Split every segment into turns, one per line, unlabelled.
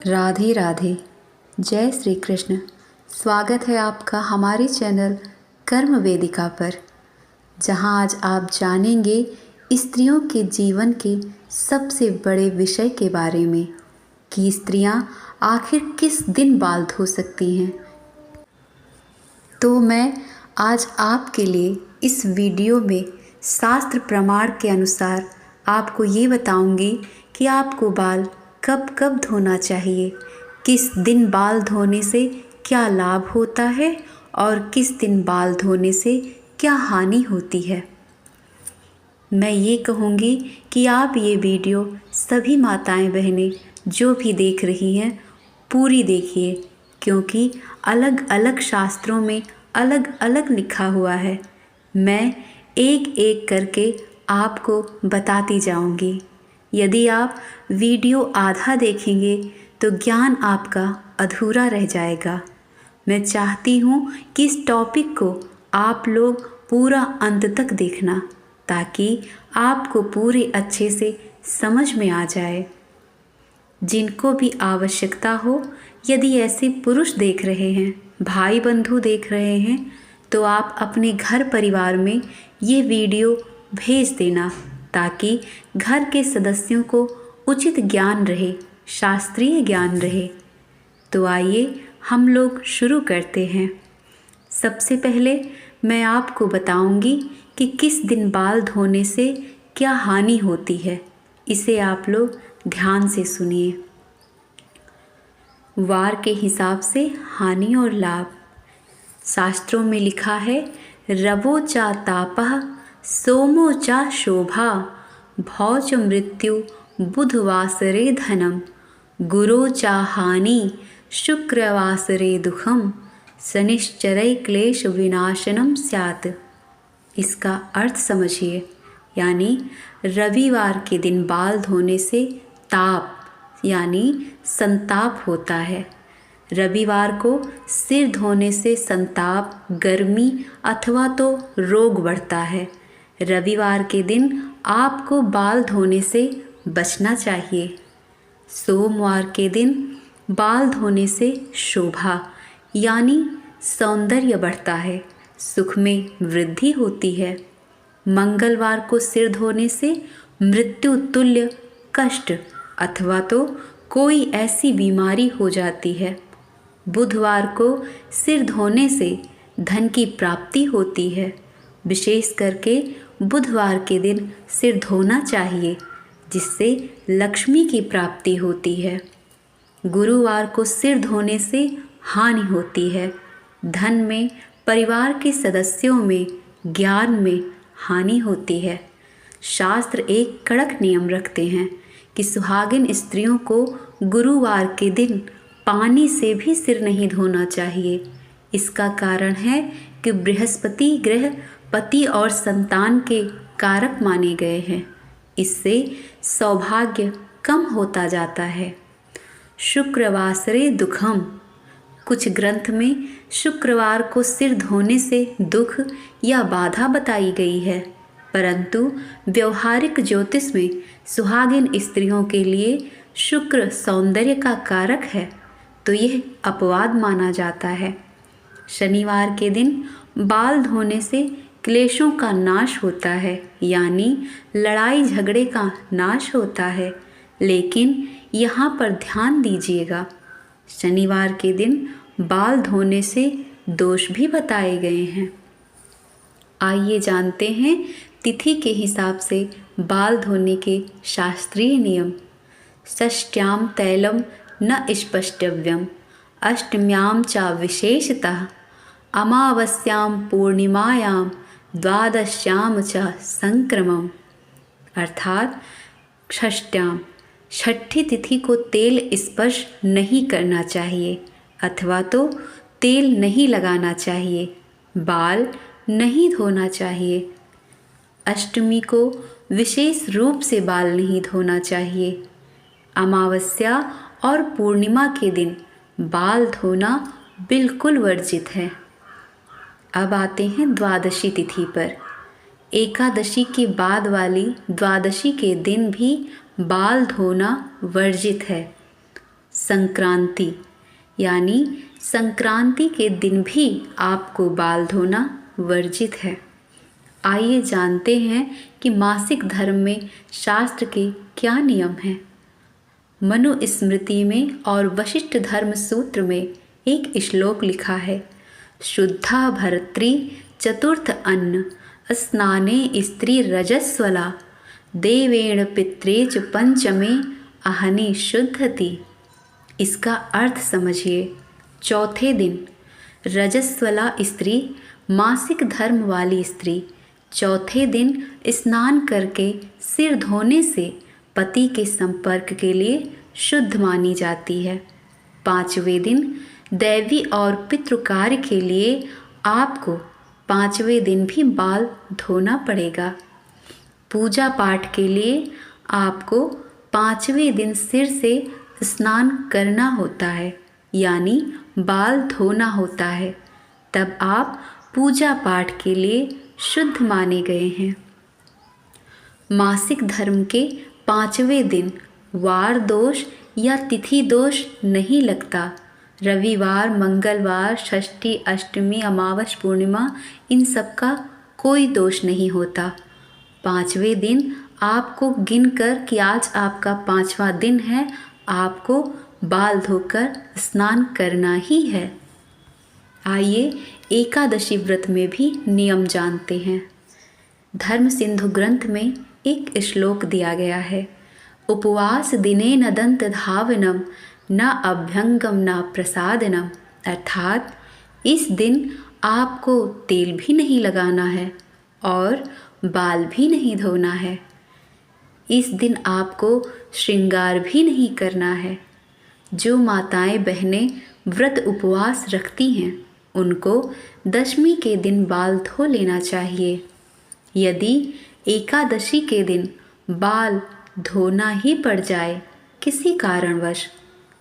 राधे राधे। जय श्री कृष्ण। स्वागत है आपका हमारे चैनल कर्म वेदिका पर, जहां आज आप जानेंगे स्त्रियों के जीवन के सबसे बड़े विषय के बारे में कि स्त्रियां आखिर किस दिन बाल धो सकती हैं। तो मैं आज आपके लिए इस वीडियो में शास्त्र प्रमाण के अनुसार आपको ये बताऊंगी कि आपको बाल कब कब धोना चाहिए, किस दिन बाल धोने से क्या लाभ होता है और किस दिन बाल धोने से क्या हानि होती है। मैं ये कहूँगी कि आप ये वीडियो सभी माताएं बहनें जो भी देख रही हैं पूरी देखिए, क्योंकि अलग अलग शास्त्रों में अलग अलग लिखा हुआ है। मैं एक एक करके आपको बताती जाऊंगी। यदि आप वीडियो आधा देखेंगे तो ज्ञान आपका अधूरा रह जाएगा। मैं चाहती हूँ कि इस टॉपिक को आप लोग पूरा अंत तक देखना, ताकि आपको पूरे अच्छे से समझ में आ जाए। जिनको भी आवश्यकता हो, यदि ऐसे पुरुष देख रहे हैं, भाई बंधु देख रहे हैं, तो आप अपने घर परिवार में ये वीडियो भेज देना, ताकि घर के सदस्यों को उचित ज्ञान रहे, शास्त्रीय ज्ञान रहे। तो आइए हम लोग शुरू करते हैं। सबसे पहले मैं आपको बताऊंगी कि किस दिन बाल धोने से क्या हानि होती है। इसे आप लोग ध्यान से सुनिए। वार के हिसाब से हानि और लाभ। शास्त्रों में लिखा है, रवो चा तापः सोमो चा शोभा भौच मृत्यु बुधवासरे धनम गुरो चा हानि शुक्रवासरे दुखम शनिश्चरै क्लेश विनाशनम स्यात्। इसका अर्थ समझिए, यानी रविवार के दिन बाल धोने से ताप यानी संताप होता है। रविवार को सिर धोने से संताप, गर्मी अथवा तो रोग बढ़ता है। रविवार के दिन आपको बाल धोने से बचना चाहिए। सोमवार के दिन बाल धोने से शोभा यानी सौंदर्य बढ़ता है, सुख में वृद्धि होती है। मंगलवार को सिर धोने से मृत्यु तुल्य कष्ट अथवा तो कोई ऐसी बीमारी हो जाती है। बुधवार को सिर धोने से धन की प्राप्ति होती है। विशेष करके बुधवार के दिन सिर धोना चाहिए, जिससे लक्ष्मी की प्राप्ति होती है। गुरुवार को सिर धोने से हानि होती है। धन में, परिवार के सदस्यों में, ज्ञान में हानि होती है। शास्त्र एक कड़क नियम रखते हैं कि सुहागिन स्त्रियों को गुरुवार के दिन पानी से भी सिर नहीं धोना चाहिए। इसका कारण है कि बृहस्पति ग्रह पति और संतान के कारक माने गए हैं। इससे सौभाग्य कम होता जाता है। शुक्रवासरे दुखम। कुछ ग्रंथ में शुक्रवार को सिर धोने से दुख या बाधा बताई गई है, परंतु व्यवहारिक ज्योतिष में सुहागिन स्त्रियों के लिए शुक्र सौंदर्य का कारक है, तो यह अपवाद माना जाता है। शनिवार के दिन बाल धोने से क्लेशों का नाश होता है, यानी लड़ाई झगड़े का नाश होता है। लेकिन यहाँ पर ध्यान दीजिएगा, शनिवार के दिन बाल धोने से दोष भी बताए गए हैं। आइए जानते हैं तिथि के हिसाब से बाल धोने के शास्त्रीय नियम। षष्ट्याम तैलम न स्पष्टव्यम, अष्टम्याम च विशेषतः, अमावस्याम पूर्णिमायाम द्वादश्याम च संक्रमम। अर्थात षष्ट्याम, छठी तिथि को तेल स्पर्श नहीं करना चाहिए अथवा तो तेल नहीं लगाना चाहिए, बाल नहीं धोना चाहिए। अष्टमी को विशेष रूप से बाल नहीं धोना चाहिए। अमावस्या और पूर्णिमा के दिन बाल धोना बिल्कुल वर्जित है। अब आते हैं द्वादशी तिथि पर। एकादशी के बाद वाली द्वादशी के दिन भी बाल धोना वर्जित है। संक्रांति यानी संक्रांति के दिन भी आपको बाल धोना वर्जित है। आइए जानते हैं कि मासिक धर्म में शास्त्र के क्या नियम हैं। मनुस्मृति में और वशिष्ठ धर्म सूत्र में एक श्लोक लिखा है, शुद्धा भर्त्री चतुर्थ अन्न स्नाने स्त्री रजस्वला देवेण पित्रे च पंचमे अहनि शुद्धति। इसका अर्थ समझिए। चौथे दिन रजस्वला स्त्री, मासिक धर्म वाली स्त्री चौथे दिन स्नान करके सिर धोने से पति के संपर्क के लिए शुद्ध मानी जाती है। पाँचवें दिन दैवी और पितृ कार्य के लिए आपको पाँचवें दिन भी बाल धोना पड़ेगा। पूजा पाठ के लिए आपको पाँचवें दिन सिर से स्नान करना होता है, यानी बाल धोना होता है। तब आप पूजा पाठ के लिए शुद्ध माने गए हैं। मासिक धर्म के पाँचवें दिन वार दोष या तिथि दोष नहीं लगता। रविवार, मंगलवार, षष्ठी, अष्टमी, अमावस, पूर्णिमा इन सब का कोई दोष नहीं होता। पाँचवें दिन आपको गिनकर कि आज आपका पाँचवा दिन है, आपको बाल धोकर स्नान करना ही है। आइए एकादशी व्रत में भी नियम जानते हैं। धर्म सिंधु ग्रंथ में एक श्लोक दिया गया है, उपवास दिने न दंत धावनम न अभ्यंगम न प्रसादनम। अर्थात इस दिन आपको तेल भी नहीं लगाना है और बाल भी नहीं धोना है। इस दिन आपको श्रृंगार भी नहीं करना है। जो माताएं बहनें व्रत उपवास रखती हैं उनको दशमी के दिन बाल धो लेना चाहिए। यदि एकादशी के दिन बाल धोना ही पड़ जाए किसी कारणवश,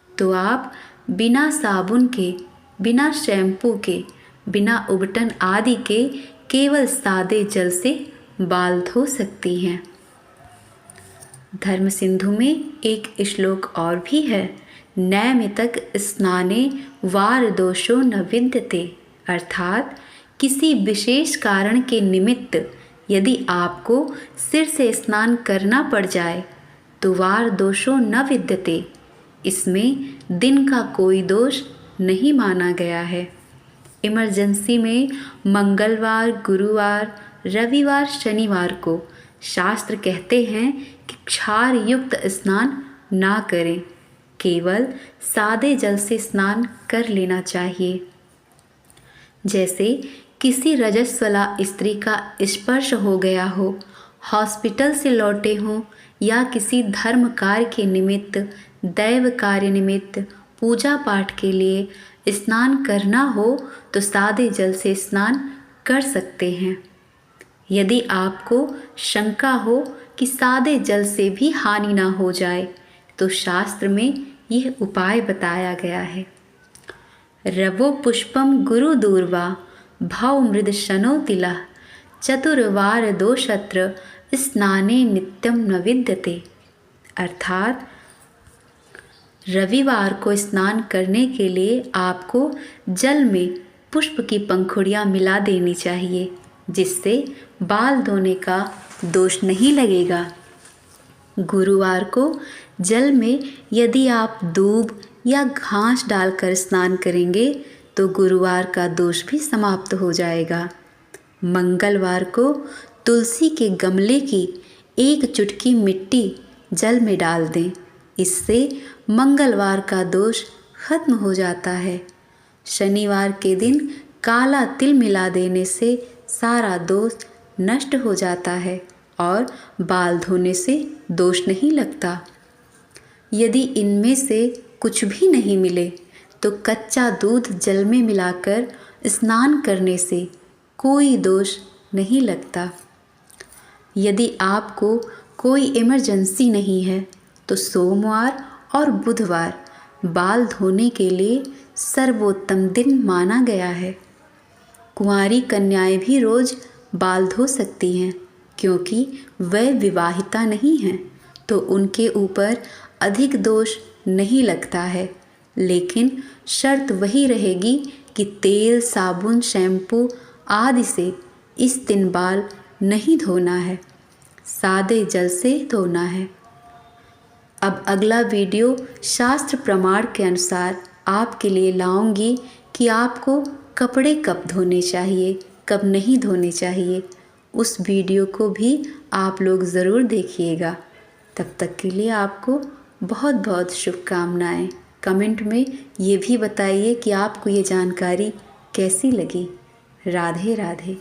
तो आप बिना साबुन के, बिना शैम्पू के, बिना उबटन आदि के केवल सादे जल से बाल धो सकती हैं। धर्म सिंधु में एक श्लोक और भी है, नैमित्तक स्नाने वार दोषो न विद्यते। अर्थात किसी विशेष कारण के निमित्त यदि आपको सिर से स्नान करना पड़ जाए तो वार दोषो न विद्यते, इसमें दिन का कोई दोष नहीं माना गया है। इमरजेंसी में मंगलवार, गुरुवार, रविवार, शनिवार को शास्त्र कहते हैं कि क्षार युक्त स्नान ना करें, केवल सादे जल से स्नान कर लेना चाहिए। जैसे किसी रजस्वला स्त्री का स्पर्श हो गया हो, हॉस्पिटल से लौटे हों या किसी धर्म कार्य के निमित्त, दैव कार्य निमित्त, पूजा पाठ के लिए स्नान करना हो तो सादे जल से स्नान कर सकते हैं। यदि आपको शंका हो कि सादे जल से भी हानि ना हो जाए तो शास्त्र में यह उपाय बताया गया है, रवो पुष्पम गुरु दूर्वा भव मृद शनो तिला चतुर्वार दोषत्र स्नाने नित्यम न विद्यते। अर्थात रविवार को स्नान करने के लिए आपको जल में पुष्प की पंखुड़ियाँ मिला देनी चाहिए, जिससे बाल धोने का दोष नहीं लगेगा। गुरुवार को जल में यदि आप दूब या घास डालकर स्नान करेंगे तो गुरुवार का दोष भी समाप्त हो जाएगा। मंगलवार को तुलसी के गमले की एक चुटकी मिट्टी जल में डाल दें, इससे मंगलवार का दोष खत्म हो जाता है। शनिवार के दिन काला तिल मिला देने से सारा दोष नष्ट हो जाता है और बाल धोने से दोष नहीं लगता। यदि इनमें से कुछ भी नहीं मिले तो कच्चा दूध जल में मिलाकर स्नान करने से कोई दोष नहीं लगता। यदि आपको कोई इमरजेंसी नहीं है तो सोमवार और बुधवार बाल धोने के लिए सर्वोत्तम दिन माना गया है। कुंवारी कन्याएं भी रोज बाल धो सकती हैं, क्योंकि वह विवाहिता नहीं हैं, तो उनके ऊपर अधिक दोष नहीं लगता है, लेकिन शर्त वही रहेगी कि तेल, साबुन, शैम्पू आदि से इस दिन बाल नहीं धोना है, सादे जल से धोना है। अब अगला वीडियो शास्त्र प्रमाण के अनुसार आपके लिए लाऊंगी कि आपको कपड़े कब धोने चाहिए, कब नहीं धोने चाहिए। उस वीडियो को भी आप लोग ज़रूर देखिएगा। तब तक के लिए आपको बहुत बहुत शुभकामनाएं। कमेंट में ये भी बताइए कि आपको ये जानकारी कैसी लगी। राधे राधे।